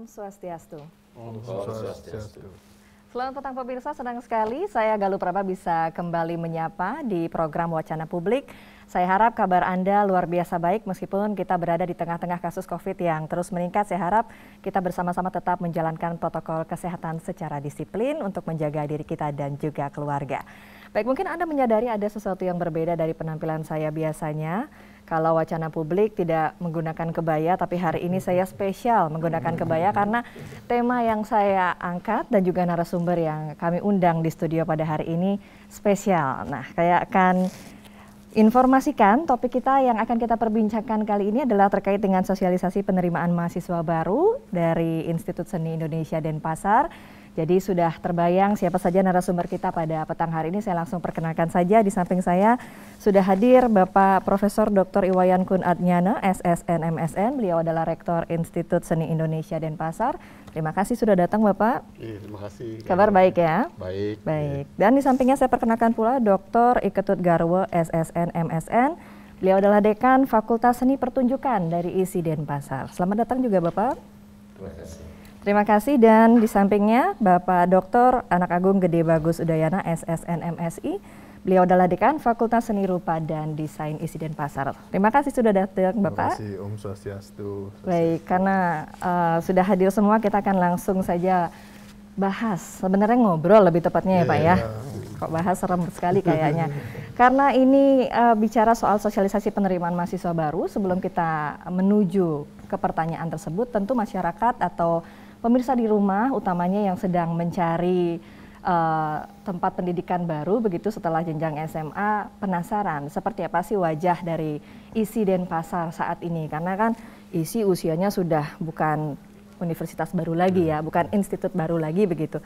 Om Swastiastu. Om Swastiastu. Selamat petang pemirsa, senang sekali saya Galuh Praba bisa kembali menyapa di program Wacana Publik. Saya harap kabar Anda luar biasa baik meskipun kita berada di tengah-tengah kasus COVID yang terus meningkat. Saya harap kita bersama-sama tetap menjalankan protokol kesehatan secara disiplin untuk menjaga diri kita dan juga keluarga. Baik, mungkin Anda menyadari ada sesuatu yang berbeda dari penampilan saya biasanya. Kalau Wacana Publik tidak menggunakan kebaya, tapi hari ini saya spesial menggunakan kebaya karena tema yang saya angkat dan juga narasumber yang kami undang di studio pada hari ini spesial. Nah, saya akan informasikan topik kita yang akan kita perbincangkan kali ini adalah terkait dengan sosialisasi penerimaan mahasiswa baru dari Institut Seni Indonesia Denpasar. Jadi sudah terbayang siapa saja narasumber kita pada petang hari ini. Saya langsung perkenalkan saja. Di samping saya sudah hadir Bapak Profesor Dr. Iwayan Kun Adnyana, SSN MSN. Beliau adalah Rektor Institut Seni Indonesia Denpasar. Terima kasih sudah datang Bapak. Terima kasih. Kabar baik ya? Baik. Baik. Dan di sampingnya saya perkenalkan pula Dr. Iketut Garwo, SSN MSN. Beliau adalah Dekan Fakultas Seni Pertunjukan dari ISI Denpasar. Selamat datang juga Bapak. Terima kasih. Terima kasih, dan di sampingnya Bapak Dr. Anak Agung Gede Bagus Udayana, SSN MSI. Beliau adalah Dekan Fakultas Seni Rupa dan Desain ISI Denpasar. Terima kasih sudah datang Bapak. Terima kasih, Om Swastiastu. Baik, karena sudah hadir semua, kita akan langsung saja bahas. Sebenarnya ngobrol lebih tepatnya ya Pak ya. Kok bahas serem sekali kayaknya. Karena ini bicara soal sosialisasi penerimaan mahasiswa baru, sebelum kita menuju ke pertanyaan tersebut, tentu masyarakat atau pemirsa di rumah, utamanya yang sedang mencari tempat pendidikan baru begitu setelah jenjang SMA, penasaran seperti apa sih wajah dari ISI Denpasar saat ini. Karena kan ISI usianya sudah bukan universitas baru lagi ya, bukan institut baru lagi begitu.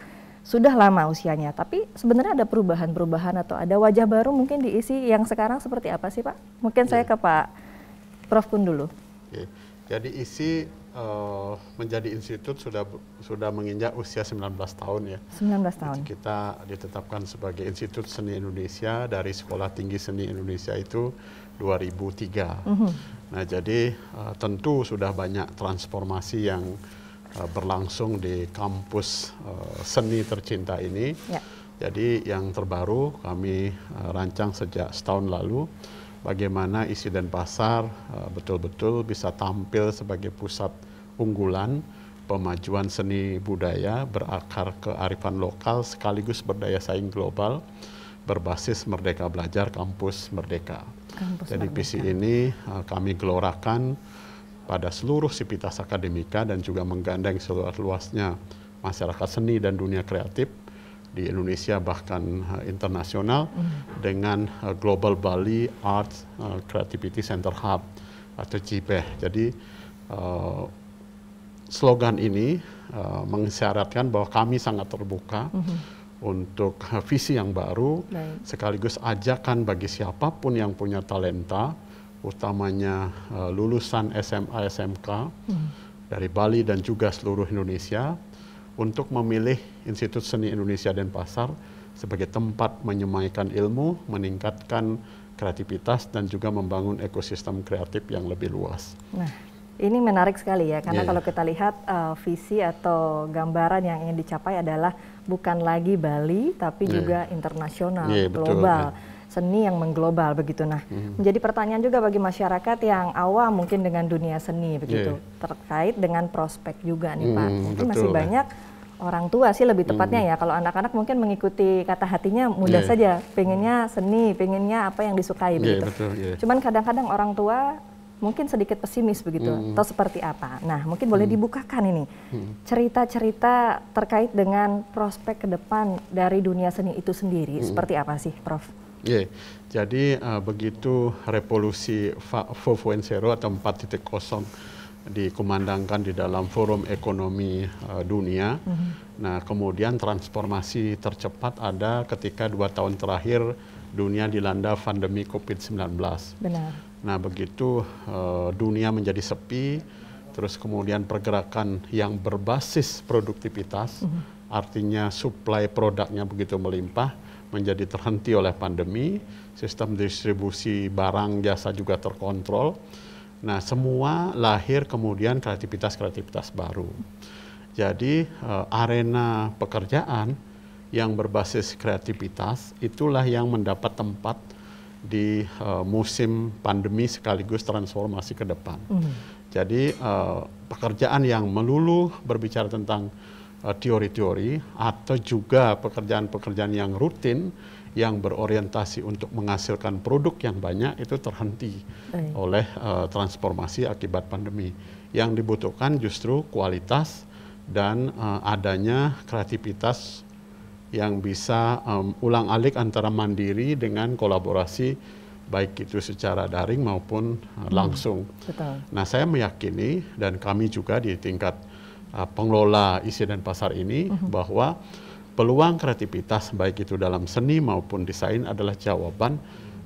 Sudah lama usianya, tapi sebenarnya ada perubahan-perubahan atau ada wajah baru mungkin di ISI yang sekarang seperti apa sih Pak? Mungkin saya ke Pak Prof Kun dulu. Jadi ISI menjadi institut sudah menginjak usia 19 tahun ya. 19 tahun. Jadi kita ditetapkan sebagai Institut Seni Indonesia dari Sekolah Tinggi Seni Indonesia itu 2003. Nah, jadi tentu sudah banyak transformasi yang berlangsung di kampus seni tercinta ini. Ya. Jadi yang terbaru kami rancang sejak setahun lalu, bagaimana ISI Denpasar betul-betul bisa tampil sebagai pusat unggulan pemajuan seni budaya berakar kearifan lokal sekaligus berdaya saing global berbasis Merdeka Belajar Kampus Merdeka. Jadi visi ini kami gelorakan pada seluruh sivitas akademika dan juga menggandeng seluas-luasnya masyarakat seni dan dunia kreatif di Indonesia bahkan internasional dengan Global Bali Arts Creativity Center Hub atau GBEH. Jadi slogan ini mengisyaratkan bahwa kami sangat terbuka untuk visi yang baru, sekaligus ajakan bagi siapapun yang punya talenta, utamanya lulusan SMA, SMK dari Bali dan juga seluruh Indonesia, untuk memilih Institut Seni Indonesia Denpasar sebagai tempat menyemaikan ilmu, meningkatkan kreativitas, dan juga membangun ekosistem kreatif yang lebih luas. Nah, ini menarik sekali ya, karena kalau kita lihat visi atau gambaran yang ingin dicapai adalah bukan lagi Bali, tapi juga internasional, global. Seni yang mengglobal begitu. Nah, menjadi pertanyaan juga bagi masyarakat yang awam mungkin dengan dunia seni begitu, terkait dengan prospek juga nih Pak. Mungkin masih banyak orang tua sih lebih tepatnya ya, kalau anak-anak mungkin mengikuti kata hatinya mudah saja, pengennya seni, pengennya apa yang disukai begitu. Cuman kadang-kadang orang tua mungkin sedikit pesimis begitu, atau seperti apa. Nah, mungkin boleh dibukakan ini cerita-cerita terkait dengan prospek ke depan dari dunia seni itu sendiri, seperti apa sih Prof? Jadi begitu revolusi 4.0 atau 4.0 dikumandangkan di dalam forum ekonomi dunia, nah kemudian transformasi tercepat ada ketika 2 tahun terakhir dunia dilanda pandemi COVID-19. Benar. Nah begitu dunia menjadi sepi, terus kemudian pergerakan yang berbasis produktivitas, artinya suplai produknya begitu melimpah, menjadi terhenti oleh pandemi, sistem distribusi barang jasa juga terkontrol. Nah, semua lahir kemudian kreativitas-kreativitas baru. Jadi arena pekerjaan yang berbasis kreativitas itulah yang mendapat tempat di musim pandemi sekaligus transformasi ke depan. Jadi pekerjaan yang melulu berbicara tentang teori-teori atau juga pekerjaan-pekerjaan yang rutin yang berorientasi untuk menghasilkan produk yang banyak itu terhenti oleh transformasi akibat pandemi. Yang dibutuhkan justru kualitas dan adanya kreativitas yang bisa ulang-alik antara mandiri dengan kolaborasi baik itu secara daring maupun langsung. Betul. Nah, saya meyakini dan kami juga di tingkat pengelola isi dan pasar ini bahwa peluang kreativitas baik itu dalam seni maupun desain adalah jawaban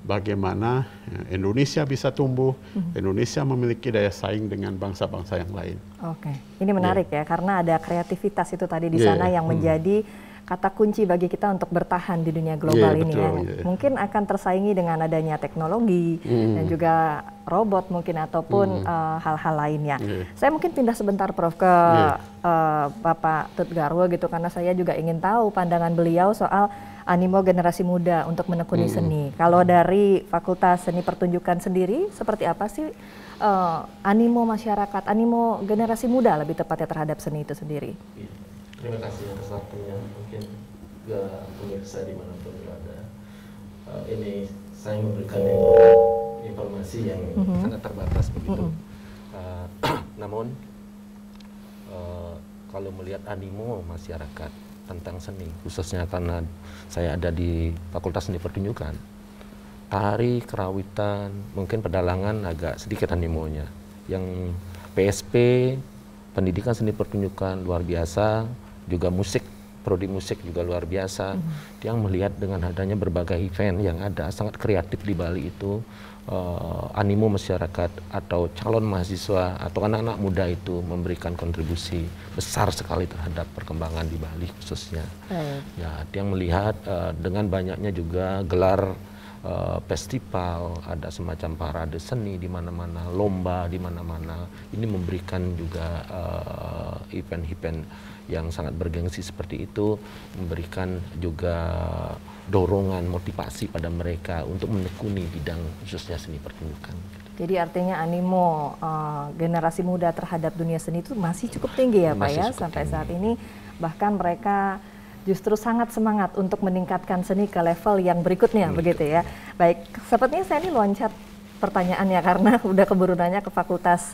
bagaimana Indonesia bisa tumbuh, Indonesia memiliki daya saing dengan bangsa-bangsa yang lain. Oke, ini menarik ya, karena ada kreativitas itu tadi di sana yang menjadi kata kunci bagi kita untuk bertahan di dunia global ini betul, ya. Mungkin akan tersaingi dengan adanya teknologi dan juga robot mungkin ataupun hal-hal lainnya. Saya mungkin pindah sebentar Prof ke Bapak Tut Garwo gitu, karena saya juga ingin tahu pandangan beliau soal animo generasi muda untuk menekuni seni. Kalau dari Fakultas Seni Pertunjukan sendiri, seperti apa sih animo masyarakat, animo generasi muda lebih tepatnya terhadap seni itu sendiri? Terima kasih atas waktunya, mungkin ke pemirsa dimanapun berada. Ini saya memberikan informasi yang sangat terbatas begitu. Namun kalau melihat animo masyarakat tentang seni, khususnya karena saya ada di Fakultas Seni Pertunjukan, tari, kerawitan, mungkin pedalangan agak sedikit animonya. Yang PSP, pendidikan seni pertunjukan luar biasa, juga musik, prodi musik juga luar biasa. Yang melihat dengan adanya berbagai event yang ada sangat kreatif di Bali itu, animo masyarakat atau calon mahasiswa atau anak-anak muda itu memberikan kontribusi besar sekali terhadap perkembangan di Bali khususnya. Ya, yang melihat dengan banyaknya juga gelar festival, ada semacam parade seni di mana-mana, lomba di mana-mana. Ini memberikan juga event-event yang sangat bergengsi seperti itu, memberikan juga dorongan, motivasi pada mereka untuk menekuni bidang khususnya seni pertunjukan. Jadi artinya animo generasi muda terhadap dunia seni itu masih cukup tinggi ya Pak ya, sampai saat ini. Bahkan mereka justru sangat semangat untuk meningkatkan seni ke level yang berikutnya, begitu ya. Baik, sepertinya saya ini loncat pertanyaannya karena udah keburu nanya ke Fakultas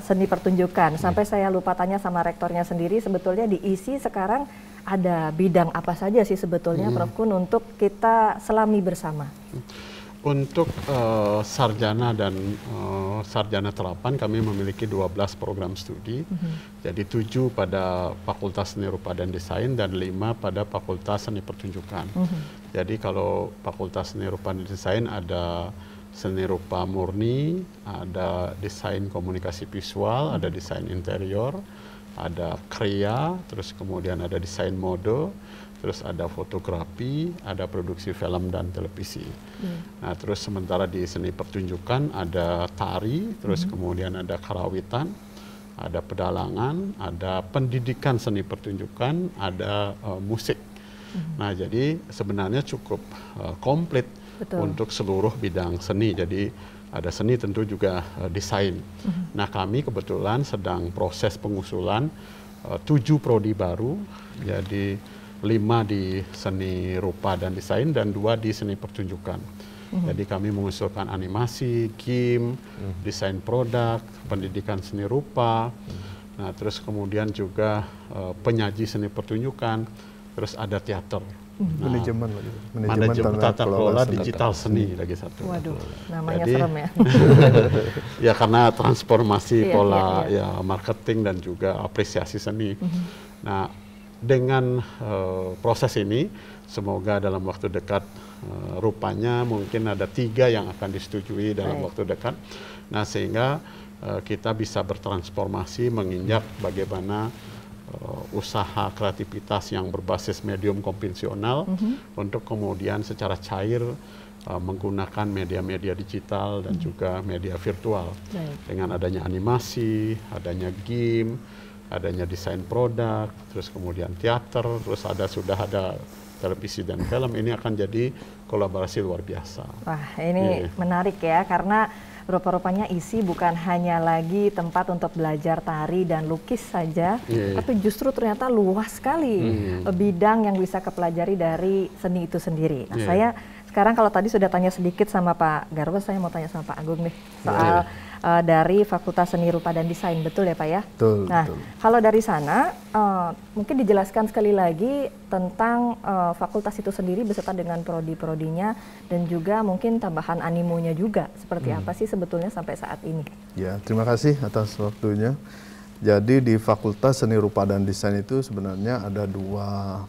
Seni Pertunjukan. Sampai saya lupa tanya sama rektornya sendiri, sebetulnya di ISI sekarang ada bidang apa saja sih sebetulnya Prof Kun untuk kita selami bersama? Untuk sarjana dan sarjana terapan kami memiliki 12 program studi. Jadi 7 pada Fakultas Seni Rupa dan Desain dan 5 pada Fakultas Seni Pertunjukan. Jadi kalau Fakultas Seni Rupa dan Desain ada seni rupa murni, ada desain komunikasi visual, ada desain interior, ada krea, terus kemudian ada desain mode, terus ada fotografi, ada produksi film dan televisi. Nah, terus sementara di seni pertunjukan ada tari, terus kemudian ada karawitan, ada pedalangan, ada pendidikan seni pertunjukan, ada musik. Nah, jadi sebenarnya cukup komplit. Betul. Untuk seluruh bidang seni. Jadi ada seni tentu juga desain. Nah, kami kebetulan sedang proses pengusulan 7 prodi baru, jadi 5 di seni rupa dan desain dan 2 di seni pertunjukan. Jadi kami mengusulkan animasi, game, desain produk, pendidikan seni rupa, nah terus kemudian juga penyaji seni pertunjukan, terus ada teater. Nah, manajemen tata kelola digital seni lagi satu. Waduh, namanya serem ya. Ya karena transformasi pola ya marketing dan juga apresiasi seni. Nah, dengan proses ini semoga dalam waktu dekat rupanya mungkin ada 3 yang akan disetujui dalam waktu dekat. Nah, sehingga kita bisa bertransformasi menginjak bagaimana usaha kreativitas yang berbasis medium konvensional untuk kemudian secara cair menggunakan media-media digital dan juga media virtual. Dengan adanya animasi, adanya game, adanya desain produk, terus kemudian teater, terus sudah ada televisi dan film, ini akan jadi kolaborasi luar biasa. Wah, ini menarik ya, karena rupa-rupanya ISI bukan hanya lagi tempat untuk belajar tari dan lukis saja, tapi justru ternyata luas sekali bidang yang bisa kepelajari dari seni itu sendiri. Nah, saya sekarang kalau tadi sudah tanya sedikit sama Pak Garwa, saya mau tanya sama Pak Agung nih soal dari Fakultas Seni Rupa dan Desain, betul ya Pak ya? Betul. Nah, kalau dari sana mungkin dijelaskan sekali lagi tentang fakultas itu sendiri beserta dengan prodi-prodinya dan juga mungkin tambahan animonya juga. Seperti apa sih sebetulnya sampai saat ini? Ya, terima kasih atas waktunya. Jadi di Fakultas Seni Rupa dan Desain itu sebenarnya ada dua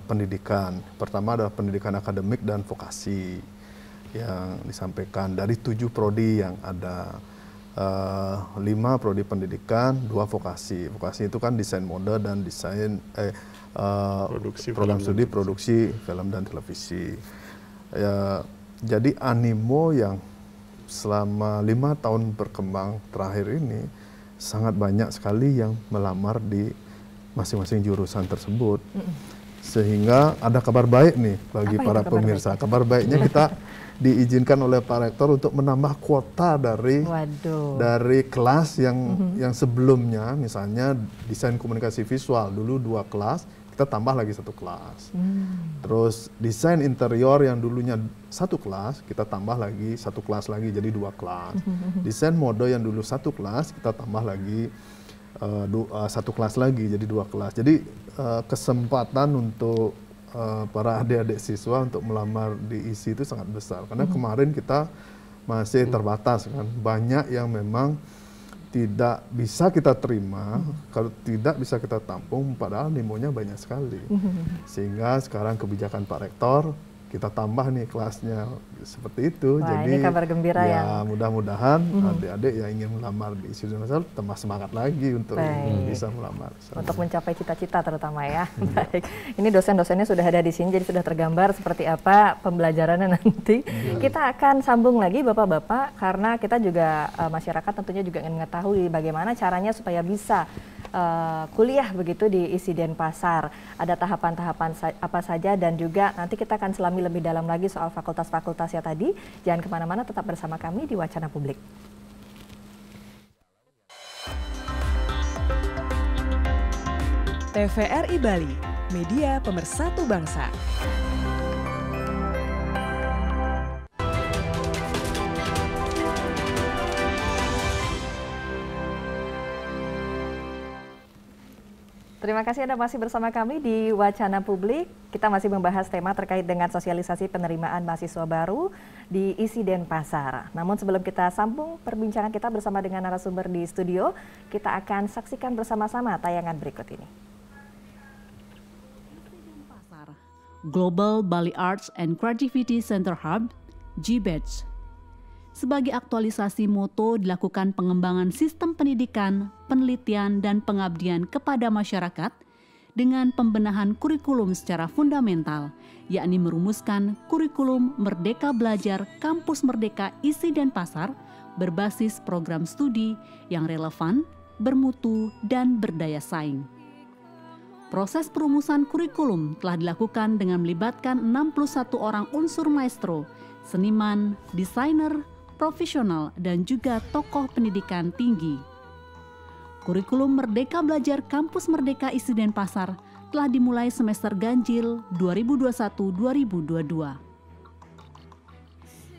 pendidikan. Pertama adalah pendidikan akademik dan vokasi yang disampaikan dari 7 prodi yang ada, 5 prodi pendidikan, 2 vokasi. Vokasi itu kan desain mode dan desain program studi produksi film dan televisi. Jadi animo yang selama 5 tahun berkembang terakhir ini sangat banyak sekali yang melamar di masing-masing jurusan tersebut. Sehingga ada kabar baik nih bagi para pemirsa. Kabar baiknya kita diizinkan oleh Pak Rektor untuk menambah kuota dari kelas yang sebelumnya, misalnya desain komunikasi visual dulu 2 kelas, kita tambah lagi 1 kelas. Terus desain interior yang dulunya 1 kelas, kita tambah lagi 1 kelas lagi jadi 2 kelas. Desain mode yang dulu 1 kelas, kita tambah lagi 1 kelas lagi jadi 2 kelas. Jadi kesempatan untuk para adik-adik siswa untuk melamar di ISI itu sangat besar, karena kemarin kita masih terbatas kan, banyak yang memang tidak bisa kita terima, kalau tidak bisa kita tampung, padahal animonya banyak sekali. Sehingga sekarang kebijakan Pak Rektor, kita tambah nih kelasnya seperti itu. Wah, jadi ini kabar gembira ya. Mudah-mudahan adik-adik yang ingin melamar di ISI Universitas tambah semangat lagi untuk bisa melamar. Untuk mencapai cita-cita terutama ya. Baik, ini dosen-dosennya sudah ada di sini, jadi sudah tergambar seperti apa pembelajarannya nanti. Kita akan sambung lagi Bapak-Bapak, karena kita juga masyarakat tentunya juga ingin mengetahui bagaimana caranya supaya bisa kuliah begitu di ISI Denpasar. Ada tahapan-tahapan apa saja, dan juga nanti kita akan selami lebih dalam lagi soal fakultas-fakultasnya tadi. Jangan kemana-mana, tetap bersama kami di Wacana Publik. TVRI Bali, media pemersatu bangsa. Terima kasih Anda masih bersama kami di Wacana Publik. Kita masih membahas tema terkait dengan sosialisasi penerimaan mahasiswa baru di ISI Denpasar. Namun sebelum kita sambung perbincangan kita bersama dengan narasumber di studio, kita akan saksikan bersama-sama tayangan berikut ini. Global Bali Arts and Creativity Center Hub, GBACH. Sebagai aktualisasi moto dilakukan pengembangan sistem pendidikan, penelitian, dan pengabdian kepada masyarakat dengan pembenahan kurikulum secara fundamental, yakni merumuskan kurikulum Merdeka Belajar Kampus Merdeka ISI Denpasar berbasis program studi yang relevan, bermutu, dan berdaya saing. Proses perumusan kurikulum telah dilakukan dengan melibatkan 61 orang unsur maestro, seniman, desainer, profesional, dan juga tokoh pendidikan tinggi. Kurikulum Merdeka Belajar Kampus Merdeka ISI Denpasar telah dimulai semester ganjil 2021-2022.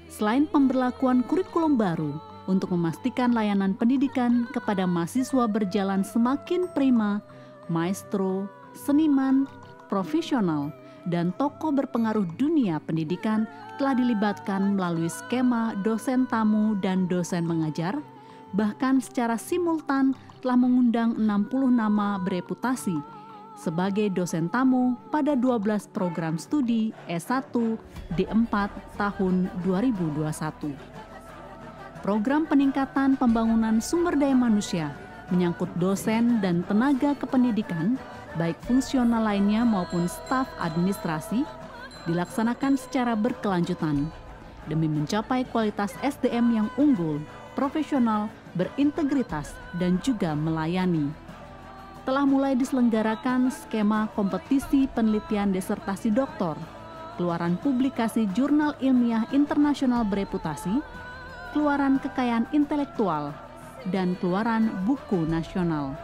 Selain pemberlakuan kurikulum baru untuk memastikan layanan pendidikan kepada mahasiswa berjalan semakin prima, maestro, seniman, profesional, dan tokoh berpengaruh dunia pendidikan telah dilibatkan melalui skema dosen tamu dan dosen mengajar, bahkan secara simultan telah mengundang 60 nama bereputasi sebagai dosen tamu pada 12 program studi S1 D4 tahun 2021. Program peningkatan pembangunan sumber daya manusia menyangkut dosen dan tenaga kependidikan, baik fungsional lainnya maupun staf administrasi, dilaksanakan secara berkelanjutan demi mencapai kualitas SDM yang unggul, profesional, berintegritas, dan juga melayani. Telah mulai diselenggarakan skema kompetisi penelitian disertasi doktor, keluaran publikasi jurnal ilmiah internasional bereputasi, keluaran kekayaan intelektual, dan keluaran buku nasional.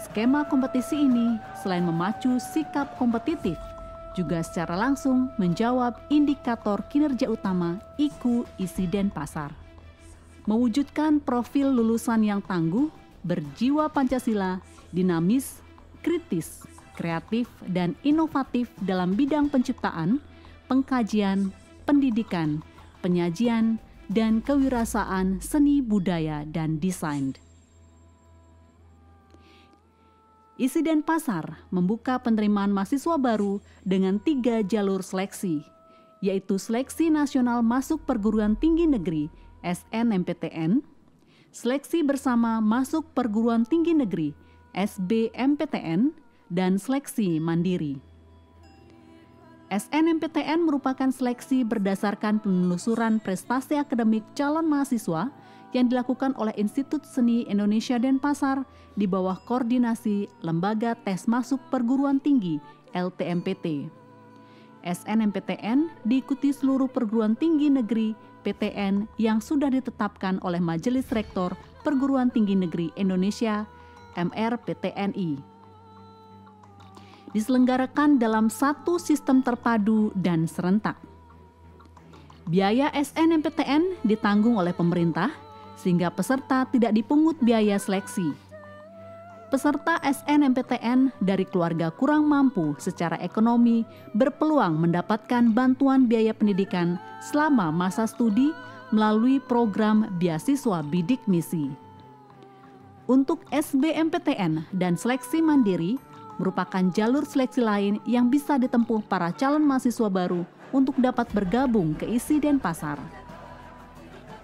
Skema kompetisi ini selain memacu sikap kompetitif, juga secara langsung menjawab indikator kinerja utama IKU isi Denpasar. Mewujudkan profil lulusan yang tangguh, berjiwa Pancasila, dinamis, kritis, kreatif, dan inovatif dalam bidang penciptaan, pengkajian, pendidikan, penyajian, dan kewirausahaan seni budaya dan desain. ISI Denpasar membuka penerimaan mahasiswa baru dengan 3 jalur seleksi, yaitu Seleksi Nasional Masuk Perguruan Tinggi Negeri (SNMPTN), Seleksi Bersama Masuk Perguruan Tinggi Negeri (SBMPTN), dan Seleksi Mandiri. SNMPTN merupakan seleksi berdasarkan penelusuran prestasi akademik calon mahasiswa yang dilakukan oleh Institut Seni Indonesia Denpasar di bawah koordinasi Lembaga Tes Masuk Perguruan Tinggi (LTMPT). SNMPTN diikuti seluruh perguruan tinggi negeri PTN yang sudah ditetapkan oleh Majelis Rektor Perguruan Tinggi Negeri Indonesia (MRPTNI). Diselenggarakan dalam satu sistem terpadu dan serentak. Biaya SNMPTN ditanggung oleh pemerintah, sehingga peserta tidak dipungut biaya seleksi. Peserta SNMPTN dari keluarga kurang mampu secara ekonomi berpeluang mendapatkan bantuan biaya pendidikan selama masa studi melalui program beasiswa bidik misi. Untuk SBMPTN dan seleksi mandiri merupakan jalur seleksi lain yang bisa ditempuh para calon mahasiswa baru untuk dapat bergabung ke ISI Denpasar.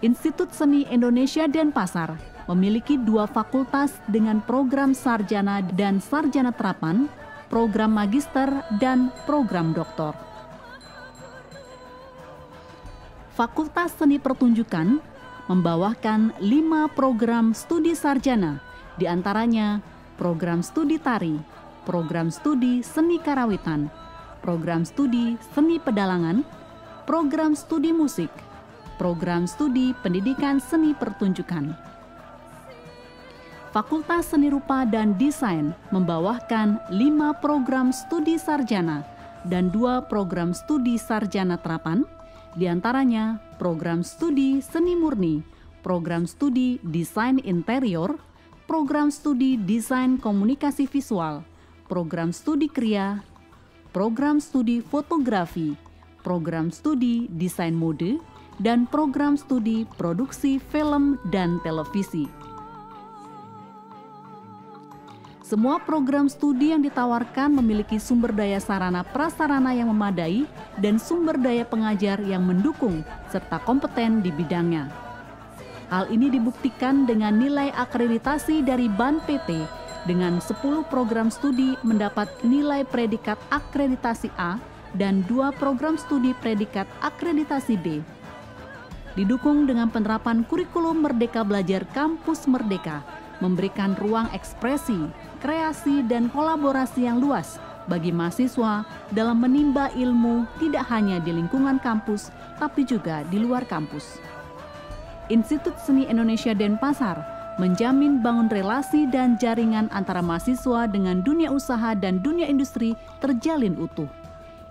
Institut Seni Indonesia Denpasar memiliki 2 fakultas dengan program sarjana dan sarjana terapan, program magister, dan program doktor. Fakultas Seni Pertunjukan membawakan 5 program studi sarjana, di antaranya program studi tari, program studi seni karawitan, program studi seni pedalangan, program studi musik, program studi pendidikan seni pertunjukan. Fakultas Seni Rupa dan Desain membawakan 5 program studi sarjana dan 2 program studi sarjana terapan, di antaranya program studi seni murni, program studi desain interior, program studi desain komunikasi visual, program studi kriya, program studi fotografi, program studi desain mode, dan program studi produksi film dan televisi. Semua program studi yang ditawarkan memiliki sumber daya sarana prasarana yang memadai dan sumber daya pengajar yang mendukung serta kompeten di bidangnya. Hal ini dibuktikan dengan nilai akreditasi dari BAN PT dengan 10 program studi mendapat nilai predikat akreditasi A dan 2 program studi predikat akreditasi B. Didukung dengan penerapan kurikulum Merdeka Belajar Kampus Merdeka, memberikan ruang ekspresi, kreasi, dan kolaborasi yang luas bagi mahasiswa dalam menimba ilmu tidak hanya di lingkungan kampus, tapi juga di luar kampus. Institut Seni Indonesia Denpasar menjamin bangun relasi dan jaringan antara mahasiswa dengan dunia usaha dan dunia industri terjalin utuh.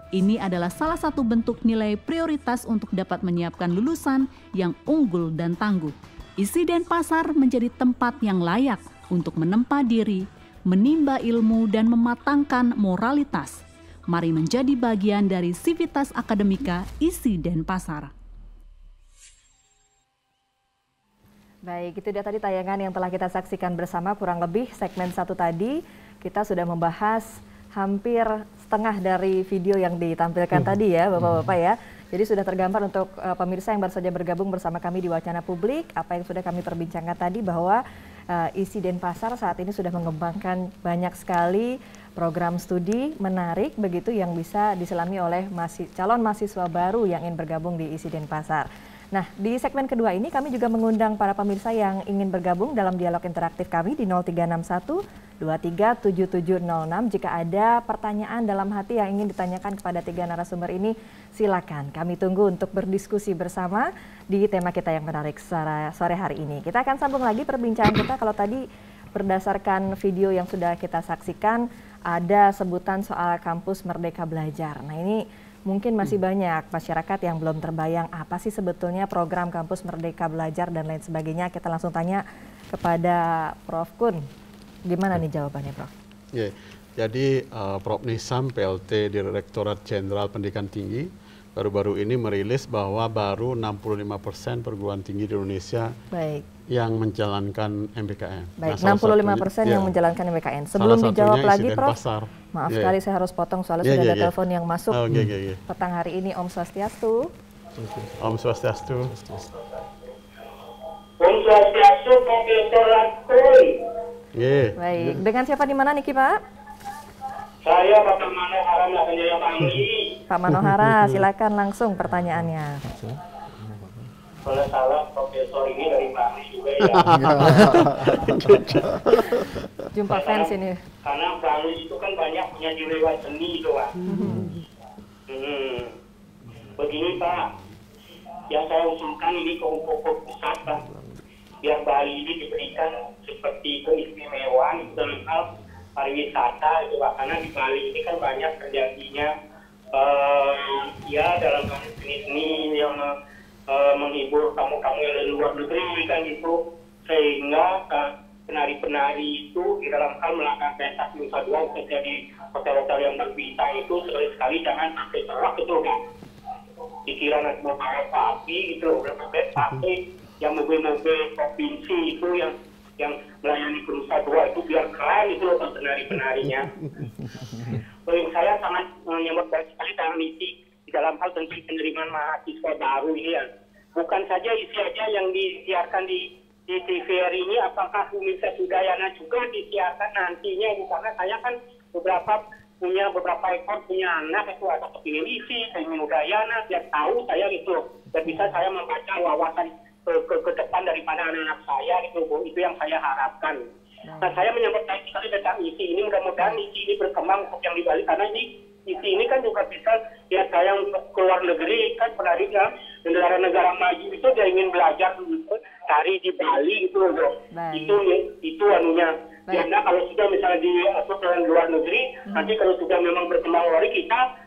Ini adalah salah satu bentuk nilai prioritas untuk dapat menyiapkan lulusan yang unggul dan tangguh. ISI Denpasar menjadi tempat yang layak untuk menempa diri, menimba ilmu, dan mematangkan moralitas. Mari menjadi bagian dari Civitas Akademika ISI Denpasar. Baik, itu dia tadi tayangan yang telah kita saksikan bersama. Kurang lebih segmen 1 tadi kita sudah membahas hampir setengah dari video yang ditampilkan tadi ya Bapak-Bapak ya. Jadi sudah tergambar untuk pemirsa yang baru saja bergabung bersama kami di Wacana Publik, apa yang sudah kami perbincangkan tadi bahwa ISI Denpasar saat ini sudah mengembangkan banyak sekali program studi menarik begitu yang bisa diselami oleh calon mahasiswa baru yang ingin bergabung di ISI Denpasar. Nah, di segmen kedua ini kami juga mengundang para pemirsa yang ingin bergabung dalam dialog interaktif kami di 0361-237706. Jika ada pertanyaan dalam hati yang ingin ditanyakan kepada 3 narasumber ini, silakan. Kami tunggu untuk berdiskusi bersama di tema kita yang menarik sore hari ini. Kita akan sambung lagi perbincangan kita. Kalau tadi berdasarkan video yang sudah kita saksikan, ada sebutan soal kampus Merdeka Belajar. Nah, ini mungkin masih banyak masyarakat yang belum terbayang apa sih sebetulnya program Kampus Merdeka Belajar dan lain sebagainya. Kita langsung tanya kepada Prof. Kun. Gimana nih jawabannya, Prof? Yeah. Jadi Prof. Nisam, PLT Direktorat Jenderal Pendidikan Tinggi, baru-baru ini merilis bahwa baru 65% perguruan tinggi di Indonesia yang menjalankan MBKM. Baik, nah, 65% yang menjalankan MBKM. Sebelum dijawab lagi, Prof, maaf sekali saya harus potong soalnya sudah ada telepon yang masuk petang hari ini. Om Swastiastu. Om Swastiastu. Om Swastiastu, Profesor Ratkoi. Baik, dengan siapa di mana Niki, Pak? Saya Bapak Manohara Melakanjaya Bangli. Pak Manohara, silakan langsung pertanyaannya. Kalau salah Profesor ini dari Bangli juga ya. Jumpa fans ini. Karena Bangli itu kan banyak punya jiwa seni itu, Pak. Begini Pak, ya saya usulkan ini ke UPOP pusat Pak. Biar Bali ini diberikan seperti keistimewaan dalam hal pariwisata itu Pak. Karena di Bali ini kan banyak terjadinya ya dalam hal seni-seni yang menghibur tamu-tamu yang dari luar negeri kan gitu, sehingga penari-penari itu di dalam hal melakukan pentas Nusa Dua terjadi hotel-hotel yang berbintang itu sekali-sekali jangan sampai terak gitu kan. Dikira nanti mau apa api gitu, tapi yang mobil-mobil provinsi itu yang melayani ke Nusa Dua itu biar keren itu loh penari-penarinya. Poin saya sangat menyambut baik sekali dengan isi di dalam hal tentang penerimaan mahasiswa baru ini ya. Bukan saja isi aja yang disiarkan di TVRI ini, apakah Umisa Sudayana juga disiarkan nantinya? Karena saya kan punya beberapa ekor punya anak itu ada kepingin isi, ingin Udayana, biar tahu saya gitu, dan bisa saya membaca wawasan ke depan daripada anak-anak saya gitu, itu yang saya harapkan. Nah, saya menyambut baik sekali tentang isi ini, mudah-mudahan isi ini berkembang untuk yang di Bali, karena isi ini kan juga bisa ya saya untuk keluar negeri kan penarinya negara-negara maju itu dia ingin belajar tari di Bali gitu loh. Itu anunya. Karena kalau sudah misalnya di luar negeri, nanti kalau sudah memang berkembang lagi kita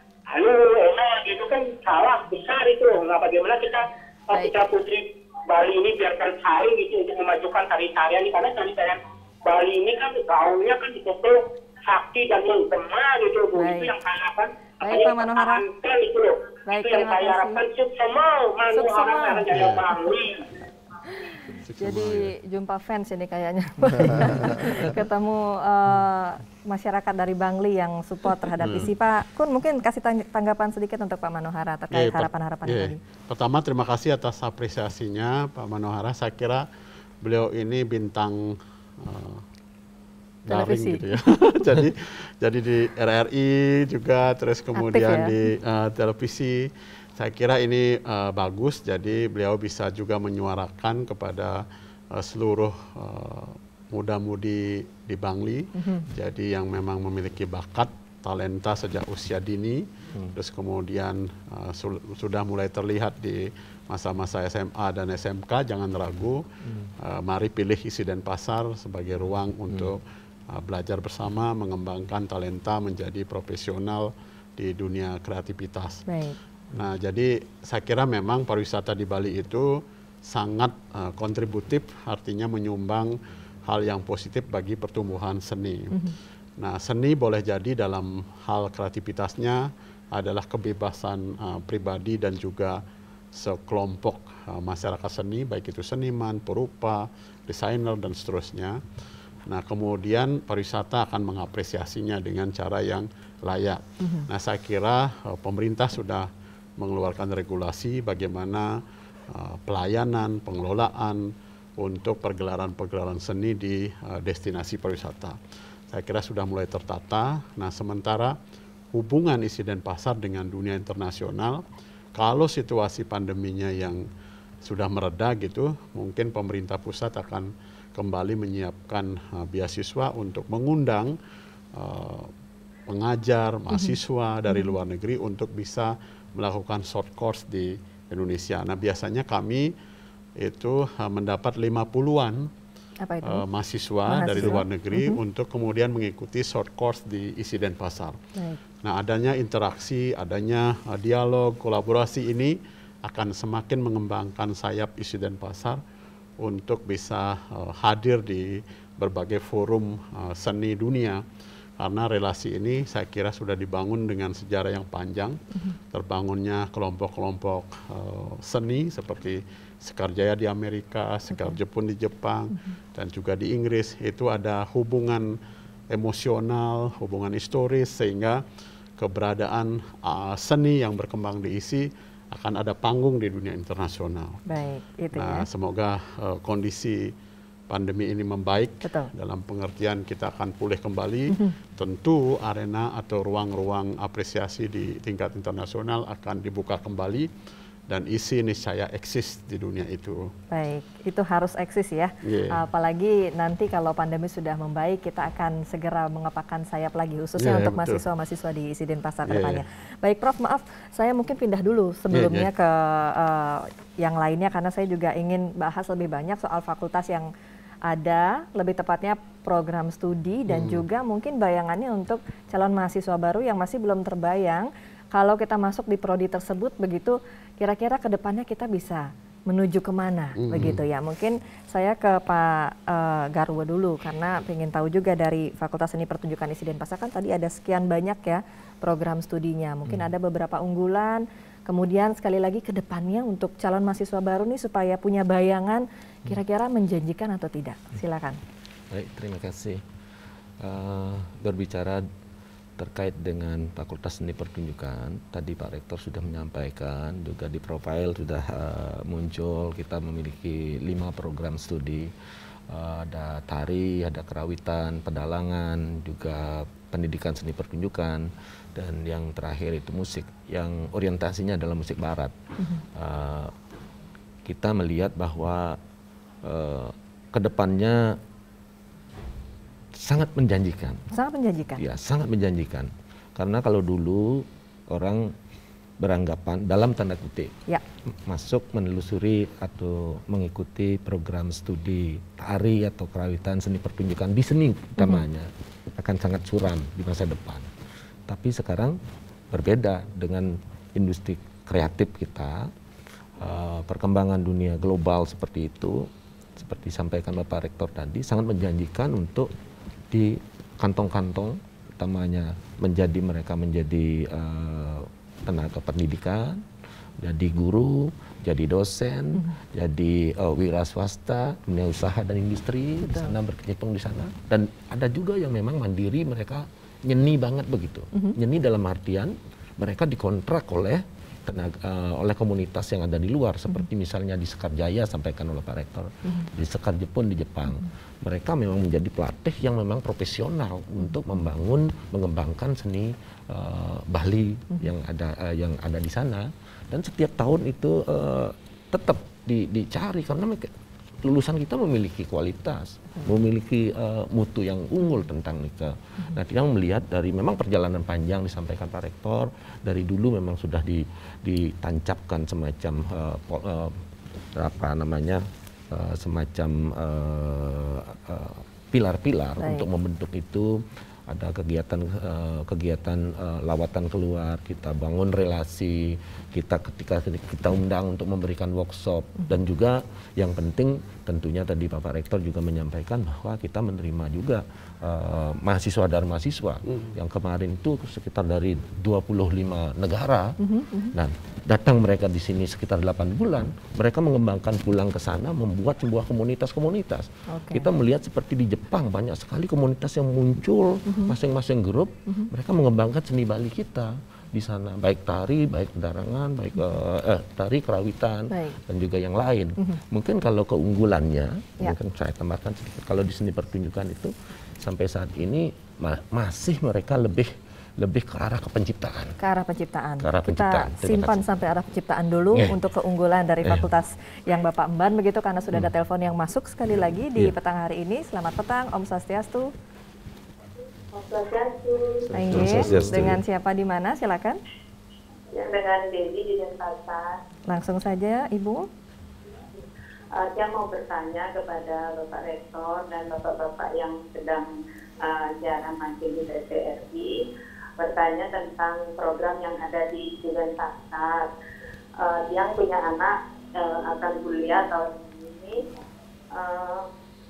gitu kan salah besar itu. Nah, bagaimana kita putra putri Bali ini biarkan saling gitu untuk memajukan tari-tarian ini, karena tari-tarian Bali ini kan gaulnya kan betul sakti dan menggema gitu Bu. Itu yang saya harapkan. Baik Pak Manohara. Itu loh. Baik, itu yang saya harapkan. Manohara Jaya Bangli. Jadi jumpa fans ini kayaknya. Ketemu masyarakat dari Bangli yang support terhadap isi. Pak Kun mungkin kasih tanggapan sedikit untuk Pak Manohara terkait harapan-harapan tadi. Pertama terima kasih atas apresiasinya Pak Manohara. Saya kira beliau ini bintang daring gitu ya. jadi di RRI juga, terus kemudian di televisi. Saya kira ini bagus, jadi beliau bisa juga menyuarakan kepada seluruh muda-mudi di Bangli, jadi yang memang memiliki bakat, talenta sejak usia dini, terus kemudian sudah mulai terlihat di masa-masa SMA dan SMK, jangan ragu, mari pilih ISI Denpasar sebagai ruang untuk belajar bersama, mengembangkan talenta menjadi profesional di dunia kreativitas. Baik. Nah, jadi saya kira memang pariwisata di Bali itu sangat kontributif, artinya menyumbang hal yang positif bagi pertumbuhan seni. Nah, seni boleh jadi dalam hal kreativitasnya adalah kebebasan pribadi dan juga sekelompok masyarakat seni, baik itu seniman, perupa, desainer, dan seterusnya. Nah, kemudian pariwisata akan mengapresiasinya dengan cara yang layak. Nah, saya kira pemerintah sudah mengeluarkan regulasi bagaimana pelayanan, pengelolaan, untuk pergelaran-pergelaran seni di destinasi pariwisata. Saya kira sudah mulai tertata. Nah, sementara hubungan isi Denpasar dengan dunia internasional, kalau situasi pandeminya yang sudah mereda gitu, mungkin pemerintah pusat akan kembali menyiapkan beasiswa untuk mengundang pengajar, mahasiswa dari luar negeri untuk bisa melakukan short course di Indonesia. Nah, biasanya kami itu mendapat 50-an mahasiswa dari luar negeri untuk kemudian mengikuti short course di ISI Denpasar. Nah, adanya interaksi, adanya dialog, kolaborasi ini akan semakin mengembangkan sayap ISI Denpasar untuk bisa hadir di berbagai forum seni dunia. Karena relasi ini saya kira sudah dibangun dengan sejarah yang panjang, terbangunnya kelompok-kelompok seni seperti Sekar Jaya di Amerika, Sekar Jepun di Jepang, dan juga di Inggris. Itu ada hubungan emosional, hubungan historis, sehingga keberadaan seni yang berkembang di ISI akan ada panggung di dunia internasional. Baik, itu nah, semoga kondisi pandemi ini membaik. Betul. Dalam pengertian kita akan pulih kembali. Tentu arena atau ruang-ruang apresiasi di tingkat internasional akan dibuka kembali. Dan ISI niscaya eksis di dunia itu. Baik, itu harus eksis ya. Apalagi nanti kalau pandemi sudah membaik, kita akan segera mengepakkan sayap lagi, khususnya untuk mahasiswa-mahasiswa di ISI Denpasar ke depannya. Baik Prof, maaf, saya mungkin pindah dulu sebelumnya ke yang lainnya, karena saya juga ingin bahas lebih banyak soal fakultas yang ada, lebih tepatnya program studi, dan juga mungkin bayangannya untuk calon mahasiswa baru yang masih belum terbayang. Kalau kita masuk di prodi tersebut, begitu kira-kira ke depannya kita bisa menuju kemana, begitu ya. Mungkin saya ke Pak Garwo dulu, karena ingin tahu juga dari Fakultas Seni Pertunjukan ISI Denpasar kan tadi ada sekian banyak ya program studinya. Mungkin ada beberapa unggulan, kemudian sekali lagi ke depannya untuk calon mahasiswa baru nih supaya punya bayangan kira-kira menjanjikan atau tidak. Silakan. Baik, terima kasih. Berbicara terkait dengan Fakultas Seni Pertunjukan, tadi Pak Rektor sudah menyampaikan, juga di profil sudah muncul, kita memiliki 5 program studi, ada tari, ada kerawitan, pedalangan, juga pendidikan seni pertunjukan, dan yang terakhir itu musik, yang orientasinya adalah musik barat. Kita melihat bahwa kedepannya sangat menjanjikan. Sangat menjanjikan? Ya, sangat menjanjikan. Karena kalau dulu orang beranggapan, dalam tanda kutip, masuk menelusuri atau mengikuti program studi tari atau kerawitan seni pertunjukan di seni utamanya, akan sangat suram di masa depan. Tapi sekarang berbeda dengan industri kreatif kita, perkembangan dunia global seperti itu, seperti disampaikan Bapak Rektor tadi, sangat menjanjikan untuk di kantong-kantong, utamanya mereka menjadi tenaga pendidikan, jadi guru, jadi dosen, jadi wira swasta, dunia usaha dan industri, di sana berkecimpung di sana. Dan ada juga yang memang mandiri, mereka nyeni banget begitu. Nyeni dalam artian mereka dikontrak oleh komunitas yang ada di luar, seperti misalnya di Sekar Jaya, sampaikan oleh Pak Rektor, di Sekar Jepun di Jepang. Mereka memang menjadi pelatih yang memang profesional untuk mengembangkan seni Bali yang ada di sana. Dan setiap tahun itu tetap dicari, karena lulusan kita memiliki kualitas, memiliki mutu yang unggul tentang itu. Nah, kita melihat dari memang perjalanan panjang disampaikan Pak Rektor, dari dulu memang sudah ditancapkan semacam semacam pilar-pilar untuk membentuk itu. Ada kegiatan lawatan keluar, kita bangun relasi, ketika kita undang untuk memberikan workshop, dan juga yang penting tentunya tadi Bapak Rektor juga menyampaikan bahwa kita menerima juga mahasiswa dan mahasiswa yang kemarin itu sekitar dari 25 negara. Dan datang mereka di sini sekitar 8 bulan, mereka mengembangkan pulang ke sana, membuat sebuah komunitas-komunitas. Kita melihat seperti di Jepang, banyak sekali komunitas yang muncul, masing-masing grup, mereka mengembangkan seni Bali kita. di sana, baik tari, baik pedarangan, baik tari, kerawitan, dan juga yang lain. Mungkin kalau keunggulannya, mungkin saya tambahkan sedikit, kalau di seni pertunjukan itu sampai saat ini masih mereka lebih ke arah penciptaan. Ke arah penciptaan. Kita simpan sampai arah penciptaan dulu untuk keunggulan dari fakultas yang Bapak emban begitu, karena sudah ada telepon yang masuk sekali lagi di petang hari ini. Selamat petang, Om Swastiastu. Om Swastiastu. Dengan siapa di mana? Silakan. Ya, dengan Dewi di Denpasar. Langsung saja, Ibu. Saya mau bertanya kepada Bapak Rektor dan Bapak-Bapak yang sedang jarang mampir di TVRI, bertanya tentang program yang ada di Denpasar. Yang punya anak akan kuliah tahun ini,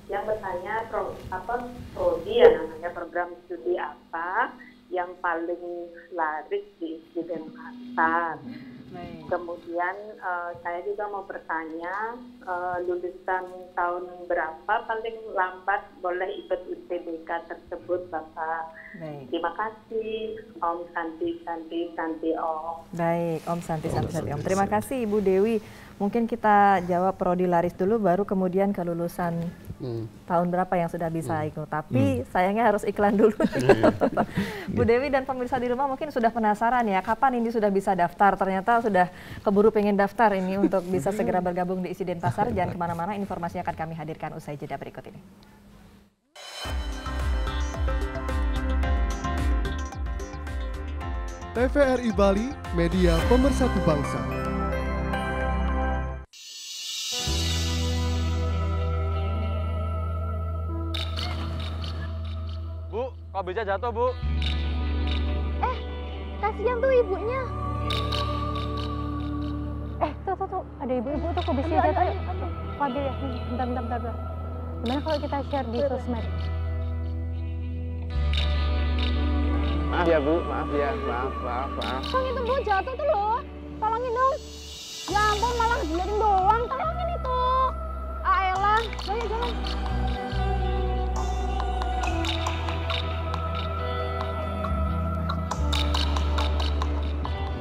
yang bertanya prodi ya namanya, program studi apa yang paling laris di Denpasar. Kemudian saya juga mau bertanya, lulusan tahun berapa paling lambat boleh ikut UTBK tersebut, Bapak? Terima kasih, Om Santi Om. Baik, Om Santi Om. Terima kasih Ibu Dewi. Mungkin kita jawab prodi laris dulu, baru kemudian ke lulusan tahun berapa yang sudah bisa ikut. Tapi sayangnya harus iklan dulu. Bu Dewi dan pemirsa di rumah mungkin sudah penasaran ya, kapan ini sudah bisa daftar? Ternyata sudah keburu pengen daftar ini untuk bisa segera bergabung di ISI Denpasar. Jangan kemana-mana, informasinya akan kami hadirkan usai jeda berikut ini. TVRI Bali, media pemersatu bangsa. Bu, kok bisa jatuh, Bu? Kasihan tuh ibunya. Tuh, ada ibu-ibu tuh kok bisa jatuh. Fadil ya, bentar. Gimana kalau kita share di sosmed? Maaf ya, Bu, maaf ya, maaf. Tolong itu Bu, jatuh tuh loh. Tolongin dong. Ya ampun, malah diliatin doang. Tolongin itu. Ayolah, jalan.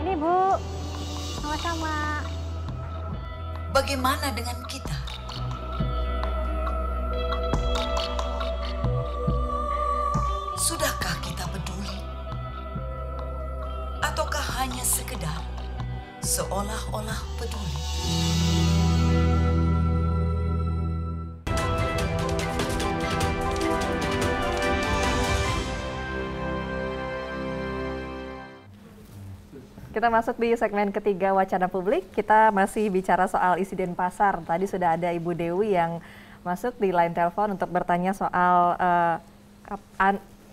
Ini Bu, sama-sama. Bagaimana dengan kita? Sudahkah kita peduli? Ataukah hanya sekedar seolah-olah peduli? Kita masuk di segmen ketiga Wacana Publik. Kita masih bicara soal ISI Denpasar. Tadi sudah ada Ibu Dewi yang masuk di line telepon untuk bertanya soal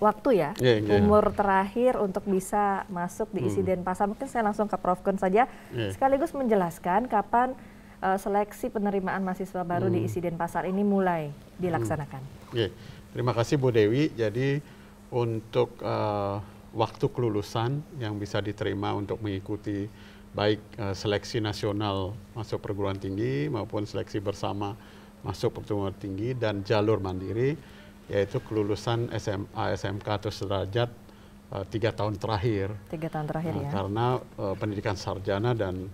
waktu ya, umur terakhir untuk bisa masuk di ISI Denpasar. Mungkin saya langsung ke Prof Kun saja, sekaligus menjelaskan kapan seleksi penerimaan mahasiswa baru di ISI Denpasar ini mulai dilaksanakan. Terima kasih Bu Dewi. Jadi untuk waktu kelulusan yang bisa diterima untuk mengikuti baik seleksi nasional masuk perguruan tinggi maupun seleksi bersama masuk perguruan tinggi dan jalur mandiri, yaitu kelulusan SMA, SMK atau sederajat 3 tahun terakhir. 3 tahun terakhir ya. Karena pendidikan sarjana dan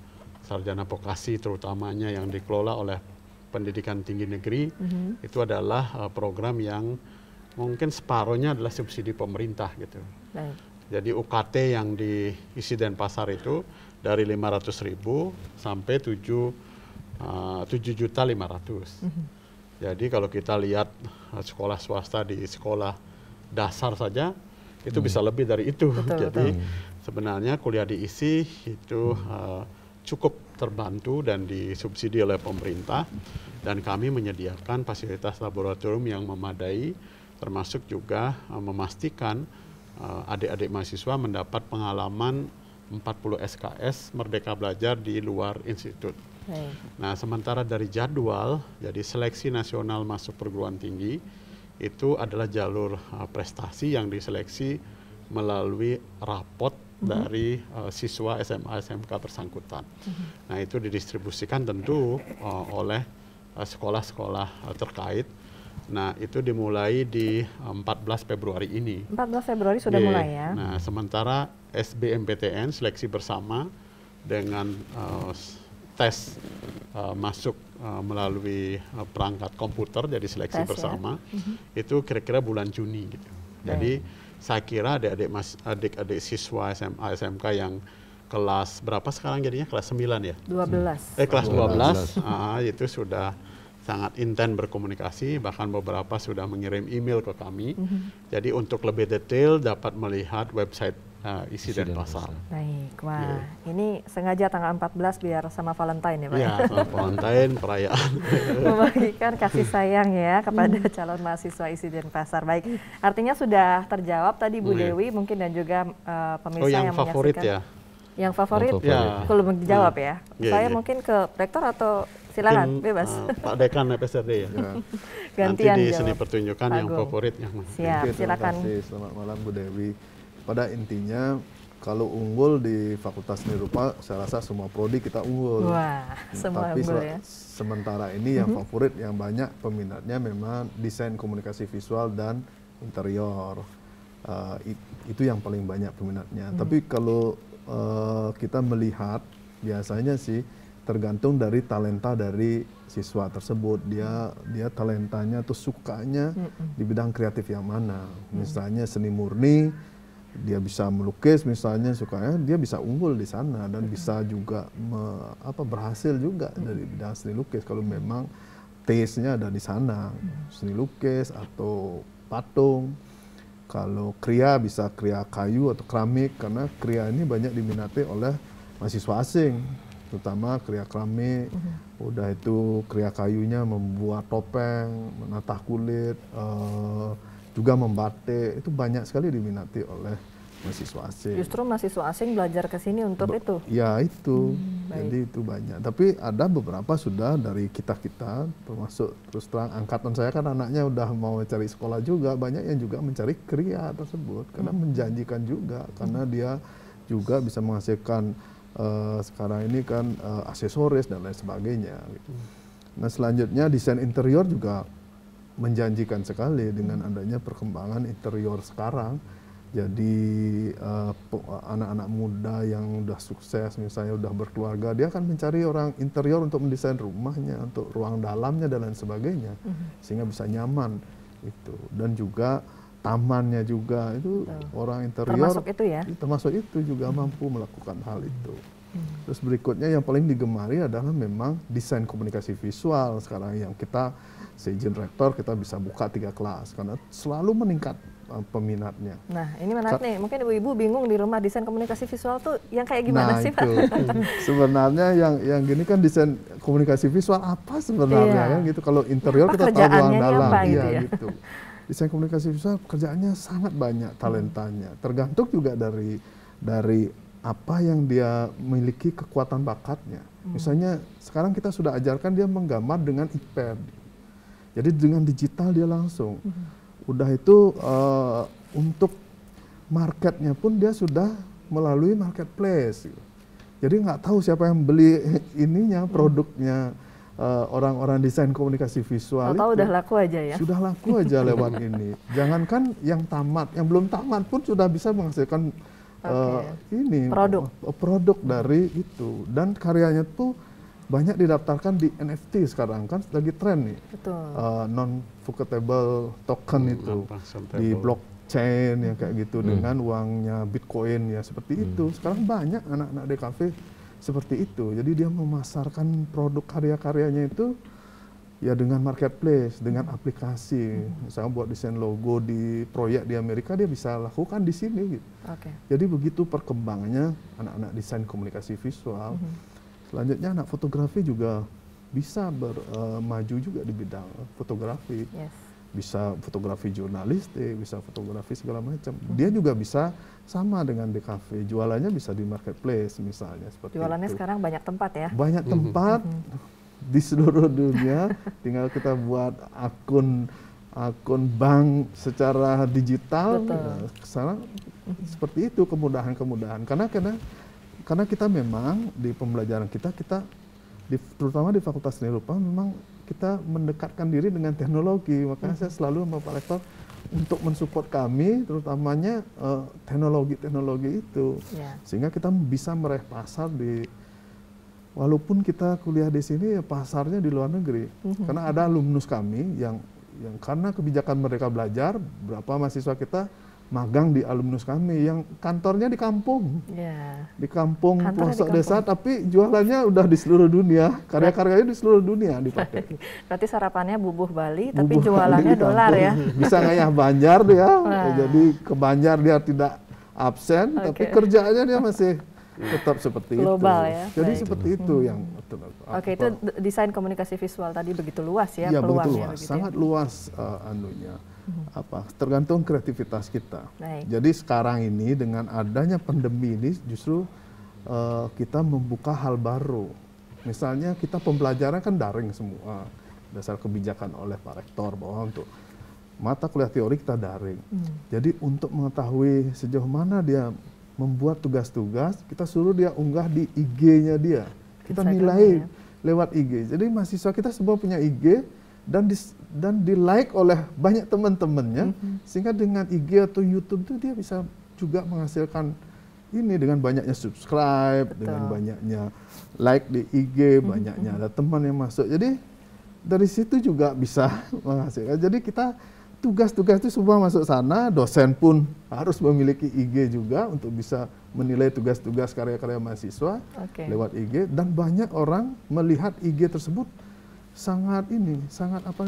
sarjana vokasi terutamanya yang dikelola oleh pendidikan tinggi negeri itu adalah program yang mungkin separohnya adalah subsidi pemerintah gitu. Jadi UKT yang di ISI Denpasar itu dari 500.000 sampai 7.500.000. Jadi kalau kita lihat sekolah swasta di sekolah dasar saja itu bisa lebih dari itu. Jadi sebenarnya kuliah di ISI itu cukup terbantu dan disubsidi oleh pemerintah, dan kami menyediakan fasilitas laboratorium yang memadai, termasuk juga memastikan adik-adik mahasiswa mendapat pengalaman 40 SKS Merdeka Belajar di luar institut. Nah, sementara dari jadwal, jadi seleksi nasional masuk perguruan tinggi itu adalah jalur prestasi yang diseleksi melalui rapot dari siswa SMA SMK bersangkutan. Nah, itu didistribusikan tentu oleh sekolah-sekolah terkait. Nah, itu dimulai di 14 Februari ini. 14 Februari sudah mulai ya. Nah, sementara SBMPTN seleksi bersama dengan tes masuk melalui perangkat komputer, jadi seleksi bersama, itu kira-kira bulan Juni gitu. Jadi saya kira adik-adik siswa SMA, SMK yang kelas berapa sekarang jadinya? Kelas 9 ya? 12. Kelas 12, itu sudah sangat intens berkomunikasi, bahkan beberapa sudah mengirim email ke kami. Jadi untuk lebih detail dapat melihat website Isi Denpasar. Baik, wah ini sengaja tanggal 14 biar sama Valentine ya Pak? Iya, sama Valentine, perayaan. Membagikan kasih sayang ya kepada calon mahasiswa Isi Denpasar. Baik, artinya sudah terjawab tadi Bu Dewi mungkin dan juga pemirsa yang favorit menyaksikan. ya? Yang favorit? Ya. Belum dijawab ya? Saya mungkin ke rektor atau silakan, bebas. Pak Dekan FSRD ya. Gantian nanti di seni pertunjukan yang favorit yang mana? Siap, silakan. Terima kasih. Selamat malam Bu Dewi. Pada intinya kalau unggul di Fakultas Seni Rupa, saya rasa semua prodi kita unggul. Wah, semua tapi unggul ya. Sementara ini yang favorit, yang banyak peminatnya memang desain komunikasi visual dan interior. Itu yang paling banyak peminatnya. Tapi kalau kita melihat biasanya sih tergantung dari talenta dari siswa tersebut, dia talentanya atau sukanya di bidang kreatif yang mana. Misalnya seni murni, dia bisa melukis misalnya, sukanya dia bisa unggul di sana dan bisa juga berhasil juga dari bidang seni lukis kalau memang taste-nya ada di sana, seni lukis atau patung. Kalau kriya bisa kriya kayu atau keramik, karena kriya ini banyak diminati oleh mahasiswa asing, terutama kriya keramik. Udah itu kriya kayunya membuat topeng, menatah kulit, juga membatik, itu banyak sekali diminati oleh mahasiswa asing. Justru mahasiswa asing belajar ke sini untuk itu? Ya itu, jadi itu banyak. Tapi ada beberapa sudah dari kita-kita, termasuk terus terang angkatan saya kan anaknya udah mau cari sekolah juga, banyak yang juga mencari kriya tersebut, karena menjanjikan juga, karena dia juga bisa menghasilkan sekarang ini kan aksesoris dan lain sebagainya. Gitu. Nah selanjutnya desain interior juga menjanjikan sekali dengan adanya perkembangan interior sekarang. Jadi anak-anak muda yang udah sukses misalnya udah berkeluarga, dia akan mencari orang interior untuk mendesain rumahnya, untuk ruang dalamnya dan lain sebagainya, sehingga bisa nyaman itu. Dan juga tamannya juga itu orang interior termasuk itu ya? Termasuk itu juga mampu melakukan hal itu. Terus berikutnya yang paling digemari adalah memang desain komunikasi visual sekarang, yang kita seizin rektor kita bisa buka 3 kelas karena selalu meningkat peminatnya. Nah ini menarik nih, mungkin ibu-ibu bingung di rumah desain komunikasi visual tuh yang kayak gimana sih Pak? Sebenarnya yang gini kan desain komunikasi visual apa sebenarnya kan gitu. Kalau interior kita tahu ruang dalam, gitu. Desain komunikasi visual kerjaannya sangat banyak talentanya, tergantung juga dari apa yang dia miliki kekuatan bakatnya. Misalnya sekarang kita sudah ajarkan dia menggambar dengan iPad, jadi dengan digital dia langsung. Udah itu untuk marketnya pun dia sudah melalui marketplace. Jadi nggak tahu siapa yang beli ininya, produknya orang-orang desain komunikasi visual. Tahu udah laku aja ya? Sudah laku aja lewat ini. Jangankan yang tamat, yang belum tamat pun sudah bisa menghasilkan produk dari itu. Dan karyanya tuh banyak didaftarkan di NFT sekarang, kan lagi tren nih. Non-fungible token itu di blockchain yang kayak gitu dengan uangnya Bitcoin ya seperti itu. Sekarang banyak anak-anak DKV seperti itu. Jadi dia memasarkan produk karya-karyanya itu ya dengan marketplace, dengan aplikasi. Misalnya buat desain logo di proyek di Amerika, dia bisa lakukan di sini gitu. Jadi begitu perkembangannya anak-anak desain komunikasi visual. Selanjutnya anak fotografi juga bisa maju juga di bidang fotografi. Bisa fotografi jurnalistik, bisa fotografi segala macam. Dia juga bisa sama dengan DKV, jualannya bisa di marketplace misalnya seperti jualannya itu. Sekarang banyak tempat ya? Banyak tempat di seluruh dunia, tinggal kita buat akun bank secara digital. Sekarang seperti itu kemudahan-kemudahan. Karena kita memang di pembelajaran kita terutama di Fakultas Seni Rupa memang kita mendekatkan diri dengan teknologi. Makanya saya selalu sama Pak Rektor untuk mensupport kami, terutamanya teknologi-teknologi itu, sehingga kita bisa meraih pasar di, walaupun kita kuliah di sini, ya pasarnya di luar negeri. Karena ada alumnus kami yang karena kebijakan Merdeka Belajar, berapa mahasiswa kita magang di alumnus kami yang kantornya di kampung, di kampung pelosok desa, tapi jualannya udah di seluruh dunia, karya-karyanya di seluruh dunia dipakai. Berarti sarapannya bubuh Bali, tapi jualannya dolar ya? Bisa ngayah Banjar dia, jadi ke Banjar dia tidak absen, tapi kerjaannya dia masih tetap seperti global itu. Ya? Jadi seperti itu yang. Oke, itu desain komunikasi visual tadi begitu luas ya, ya peluangnya. Begitu luas, begitu sangat luas anunya. Tergantung kreativitas kita. Baik. Jadi sekarang ini dengan adanya pandemi ini justru kita membuka hal baru. Misalnya kita pembelajaran kan daring semua, dasar kebijakan oleh Pak Rektor bahwa untuk mata kuliah teori kita daring. Jadi untuk mengetahui sejauh mana dia membuat tugas-tugas, kita suruh dia unggah di IG-nya dia. Kita nilai lewat IG. Jadi mahasiswa kita semua punya IG, dan di like oleh banyak teman-temannya, sehingga dengan IG atau YouTube itu dia bisa juga menghasilkan ini dengan banyaknya subscribe, dengan banyaknya like di IG, banyaknya ada teman yang masuk. Jadi dari situ juga bisa menghasilkan. Jadi kita tugas-tugas itu semua masuk sana, dosen pun harus memiliki IG juga untuk bisa menilai tugas-tugas karya-karya mahasiswa lewat IG, dan banyak orang melihat IG tersebut sangat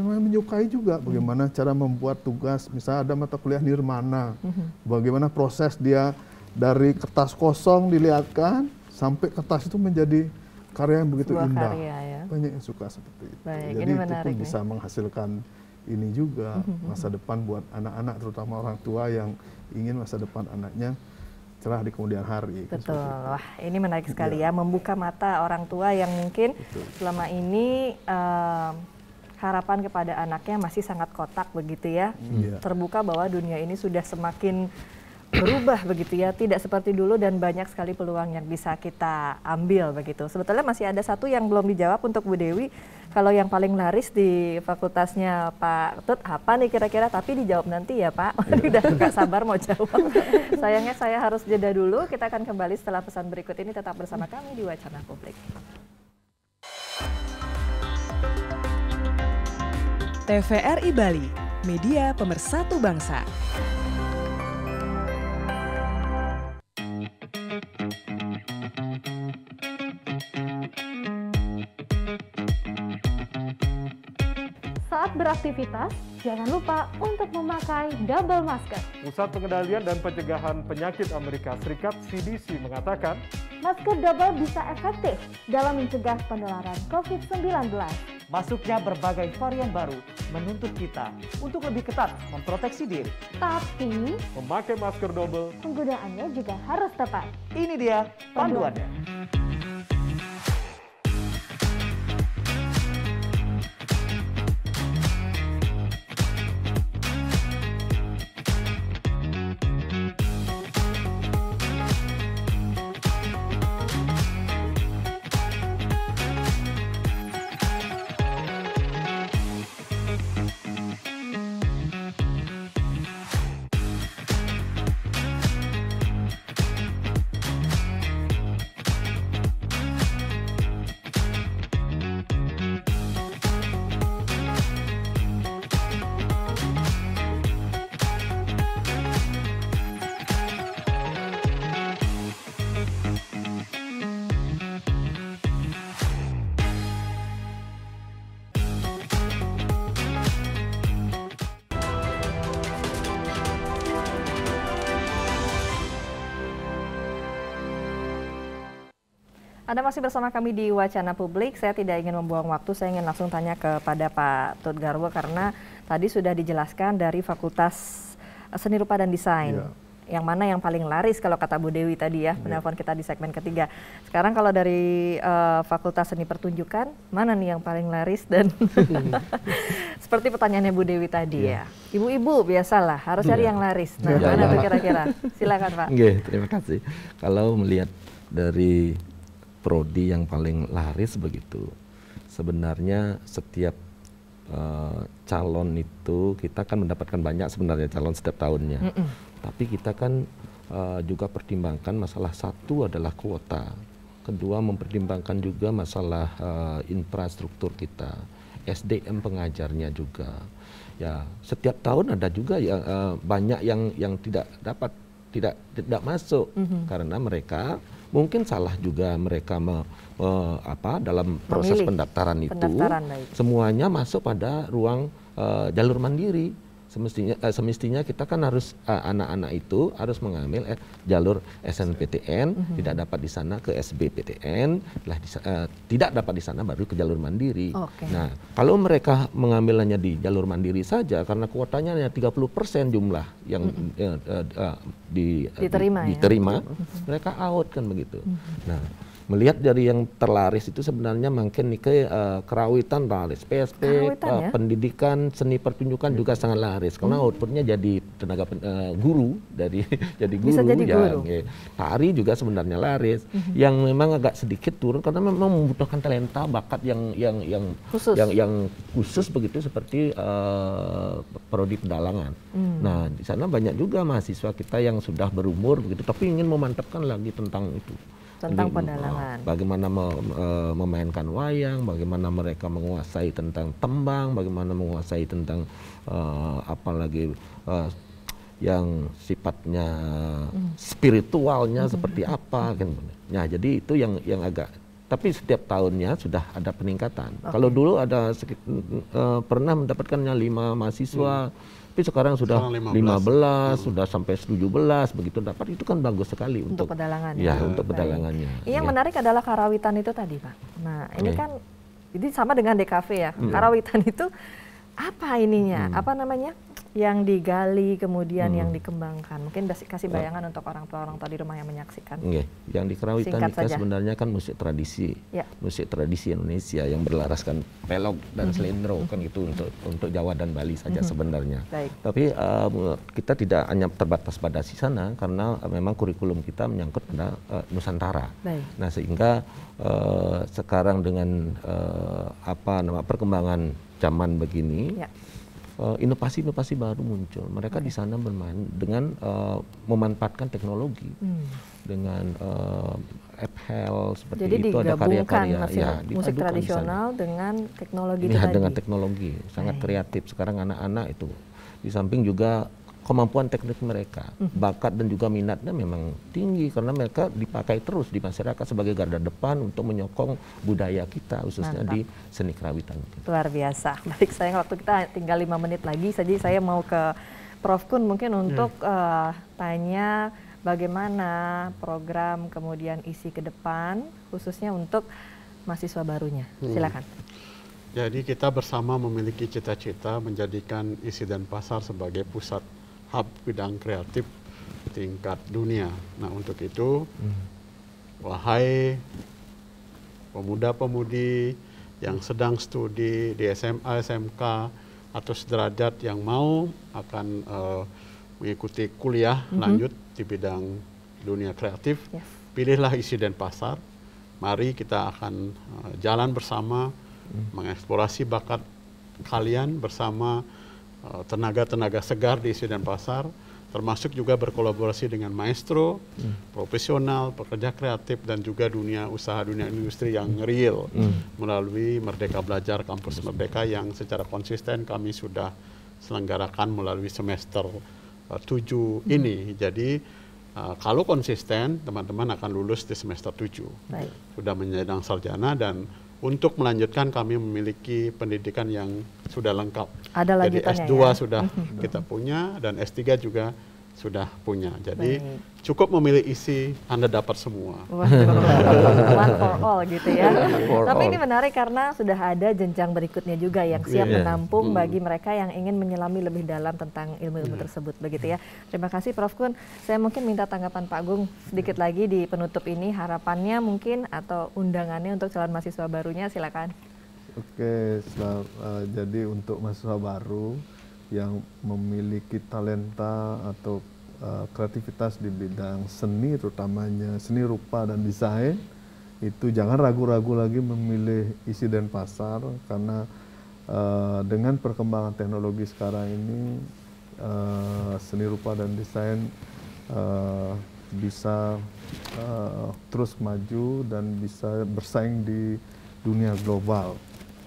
menyukai juga bagaimana cara membuat tugas. Misalnya ada mata kuliah nirmana, bagaimana proses dia dari kertas kosong dilihatkan sampai kertas itu menjadi karya yang begitu indah. Banyak yang suka seperti itu. Baik, jadi ini itu menarik pun bisa menghasilkan ini juga masa depan buat anak-anak, terutama orang tua yang ingin masa depan anaknya cerah di kemudian hari. Betul. Wah, ini menarik sekali ya, membuka mata orang tua yang mungkin selama ini harapan kepada anaknya masih sangat kotak begitu ya. Terbuka bahwa dunia ini sudah semakin berubah begitu ya, tidak seperti dulu, dan banyak sekali peluang yang bisa kita ambil begitu. Sebetulnya masih ada satu yang belum dijawab untuk Bu Dewi. Kalau yang paling laris di fakultasnya Pak Tut apa nih kira-kira? Tapi dijawab nanti ya Pak. Udah nggak sabar mau jawab. Sayangnya saya harus jeda dulu. Kita akan kembali setelah pesan berikut ini. Tetap bersama kami di Wacana Publik. TVRI Bali, media pemersatu bangsa. Saat beraktivitas, jangan lupa untuk memakai double masker. Pusat Pengendalian dan Pencegahan Penyakit Amerika Serikat (CDC) mengatakan, masker double bisa efektif dalam mencegah penularan COVID-19. Masuknya berbagai varian baru menuntut kita untuk lebih ketat memproteksi diri. Tapi, memakai masker double, penggunaannya juga harus tepat. Ini dia panduannya. Anda masih bersama kami di Wacana Publik. Saya tidak ingin membuang waktu, saya ingin langsung tanya kepada Pak Tut Garwo, karena tadi sudah dijelaskan dari Fakultas Seni Rupa dan Desain. Yang mana yang paling laris kalau kata Bu Dewi tadi ya, penelpon kita di segmen ketiga. Sekarang kalau dari Fakultas Seni Pertunjukan, mana nih yang paling laris? Dan seperti pertanyaannya Bu Dewi tadi ya, ibu-ibu biasalah harus cari yang laris. Nah, mana tuh kira-kira? Silakan Pak. Terima kasih. Kalau melihat dari prodi yang paling laris begitu, sebenarnya setiap calon itu kita kan mendapatkan banyak sebenarnya calon setiap tahunnya. Tapi kita kan juga pertimbangkan masalah satu adalah kuota, kedua mempertimbangkan juga masalah infrastruktur kita, SDM pengajarnya juga. Ya, setiap tahun ada juga banyak yang tidak masuk karena mereka mungkin salah juga mereka dalam proses pendaftaran itu semuanya masuk pada ruang jalur mandiri. Semestinya kita kan harus anak-anak itu harus mengambil jalur SNPTN, tidak dapat di sana ke SBPTN, tidak dapat di sana baru ke jalur mandiri. Nah, kalau mereka mengambilnya di jalur mandiri saja karena kuotanya hanya 30% jumlah yang diterima, mereka out kan begitu. Nah, melihat dari yang terlaris itu sebenarnya makin ke kerawitan laris, PSP, pendidikan, seni pertunjukan juga sangat laris karena outputnya jadi tenaga guru jadi guru. Bisa jadi guru. Tari juga sebenarnya laris, yang memang agak sedikit turun karena memang membutuhkan talenta bakat yang khusus begitu seperti prodi pedalangan. Nah, di sana banyak juga mahasiswa kita yang sudah berumur begitu tapi ingin memantapkan lagi tentang itu. Tentang pedalangan. Bagaimana memainkan wayang, bagaimana mereka menguasai tentang tembang, bagaimana menguasai tentang apalagi yang sifatnya spiritualnya seperti apa kan. Nah, jadi itu yang agak, tapi setiap tahunnya sudah ada peningkatan. Kalau dulu ada pernah mendapatkannya 5 mahasiswa, tapi sekarang sudah 15, sudah sampai 17 begitu dapat, itu kan bagus sekali untuk pedalangan. Ya, untuk pedalangannya. Yang menarik adalah karawitan itu tadi, Pak. Nah, ini kan ini sama dengan DKV ya. Karawitan itu apa ininya? Apa namanya? Yang digali kemudian yang dikembangkan. Mungkin kasih bayangan untuk orang tua di rumah yang menyaksikan. Yang di karawitan itu sebenarnya kan musik tradisi, musik tradisi Indonesia yang berlaraskan pelog dan selendro kan itu untuk Jawa dan Bali saja sebenarnya. Tapi kita tidak hanya terbatas pada di sana karena memang kurikulum kita menyangkut pada Nusantara. Nah, sehingga sekarang dengan perkembangan zaman begini. Inovasi-inovasi baru muncul. Mereka di sana bermain dengan memanfaatkan teknologi, dengan Apple seperti jadi itu ada karya-karya. Musik tradisional dengan teknologi dengan teknologi sangat kreatif. Sekarang anak-anak itu di samping juga kemampuan teknik mereka, bakat dan juga minatnya memang tinggi karena mereka dipakai terus di masyarakat sebagai garda depan untuk menyokong budaya kita khususnya di seni kerawitan. Luar biasa. Baik, sayang waktu kita tinggal 5 menit lagi saja, saya mau ke Prof Kun mungkin untuk tanya bagaimana program kemudian isi ke depan khususnya untuk mahasiswa barunya. Silakan. Jadi kita bersama memiliki cita-cita menjadikan Isi Denpasar sebagai pusat hub bidang kreatif tingkat dunia. Nah, untuk itu, wahai pemuda-pemudi yang sedang studi di SMA, SMK, atau sederajat yang mau akan mengikuti kuliah lanjut di bidang dunia kreatif, pilihlah Isi Denpasar. Mari kita akan jalan bersama, mengeksplorasi bakat kalian bersama tenaga-tenaga segar di Isi Denpasar, termasuk juga berkolaborasi dengan maestro, profesional, pekerja kreatif, dan juga dunia usaha, dunia industri yang real melalui Merdeka Belajar Kampus Merdeka yang secara konsisten kami sudah selenggarakan melalui semester 7 ini. Jadi kalau konsisten, teman-teman akan lulus di semester 7. Sudah menyandang sarjana, dan untuk melanjutkan kami memiliki pendidikan yang sudah lengkap. Jadi S2 sudah kita punya dan S3 juga sudah punya. Jadi cukup memilih isi, Anda dapat semua. One for all gitu ya. Tapi ini menarik karena sudah ada jenjang berikutnya juga yang siap menampung bagi mereka yang ingin menyelami lebih dalam tentang ilmu-ilmu tersebut begitu ya. Terima kasih Prof Kun. Saya mungkin minta tanggapan Pak Agung sedikit lagi di penutup ini, harapannya mungkin atau undangannya untuk calon mahasiswa barunya, silakan. Oke, jadi untuk mahasiswa baru yang memiliki talenta atau kreativitas di bidang seni, terutamanya seni rupa dan desain, itu jangan ragu-ragu lagi memilih Isi Denpasar karena dengan perkembangan teknologi sekarang ini, seni rupa dan desain bisa terus maju dan bisa bersaing di dunia global.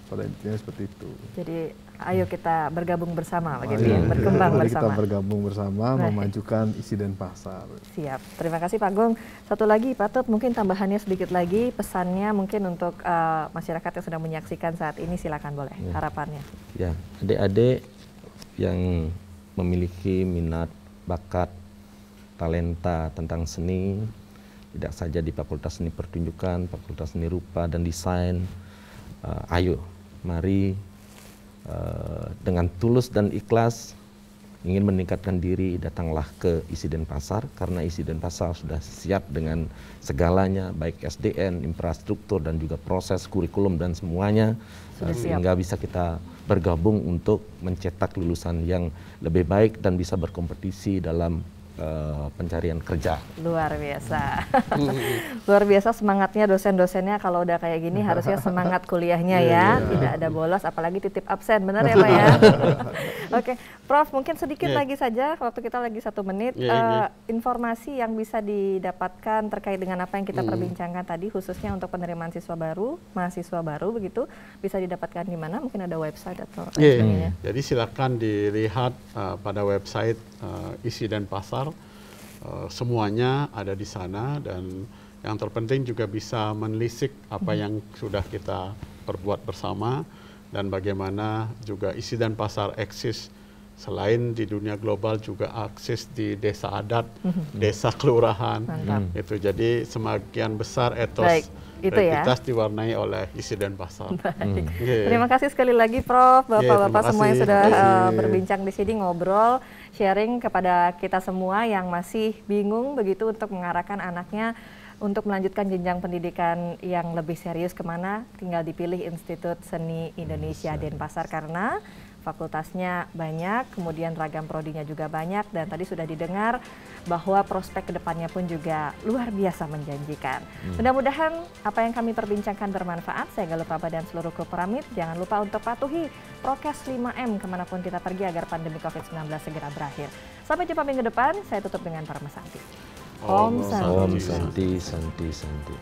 Pada intinya seperti itu. Jadi ayo kita bergabung bersama, begitu ya, berkembang mari bersama. Kita bergabung bersama, memajukan isi Denpasar. Siap, terima kasih Pak Agung. Satu lagi Pak Tut, mungkin tambahannya sedikit lagi, pesannya mungkin untuk masyarakat yang sedang menyaksikan saat ini, silakan boleh, harapannya. Ya, adik-adik yang memiliki minat, bakat, talenta tentang seni, tidak saja di Fakultas Seni Pertunjukan, Fakultas Seni Rupa dan Desain, ayo, mari dengan tulus dan ikhlas ingin meningkatkan diri, datanglah ke ISI Denpasar, karena ISI Denpasar sudah siap dengan segalanya, baik SDM, infrastruktur, dan juga proses kurikulum dan semuanya, sehingga bisa kita bergabung untuk mencetak lulusan yang lebih baik dan bisa berkompetisi dalam pencarian kerja. Luar biasa. Luar biasa semangatnya dosen-dosennya, kalau udah kayak gini harusnya semangat kuliahnya ya. Tidak ada bolos, apalagi titip absen, benar ya Pak ya? Oke, Prof, mungkin sedikit lagi saja, waktu kita lagi 1 menit, informasi yang bisa didapatkan terkait dengan apa yang kita perbincangkan tadi, khususnya untuk penerimaan siswa baru, mahasiswa baru begitu, bisa didapatkan di mana? Mungkin ada website atau sebagainya. Jadi silakan dilihat pada website ISI Denpasar. Semuanya ada di sana, dan yang terpenting juga bisa menelisik apa yang sudah kita perbuat bersama dan bagaimana juga ISI Denpasar eksis selain di dunia global, juga akses di desa adat, desa kelurahan. Itu jadi semakin besar etos realitas diwarnai oleh ISI Denpasar. Terima kasih sekali lagi Prof, Bapak-bapak semua yang sudah berbincang di sini, ngobrol, sharing kepada kita semua yang masih bingung begitu untuk mengarahkan anaknya untuk melanjutkan jenjang pendidikan yang lebih serius kemana, tinggal dipilih Institut Seni Indonesia Denpasar, karena fakultasnya banyak, kemudian ragam prodinya juga banyak, dan tadi sudah didengar bahwa prospek kedepannya pun juga luar biasa menjanjikan. Mudah-mudahan apa yang kami perbincangkan bermanfaat. Saya Galuh Praba dan seluruh kru pamit. Jangan lupa untuk patuhi prokes 5M kemanapun kita pergi agar pandemi COVID-19 segera berakhir. Sampai jumpa minggu depan, saya tutup dengan Parma Santi. Om Santi. Om Santi, Santi, Santi.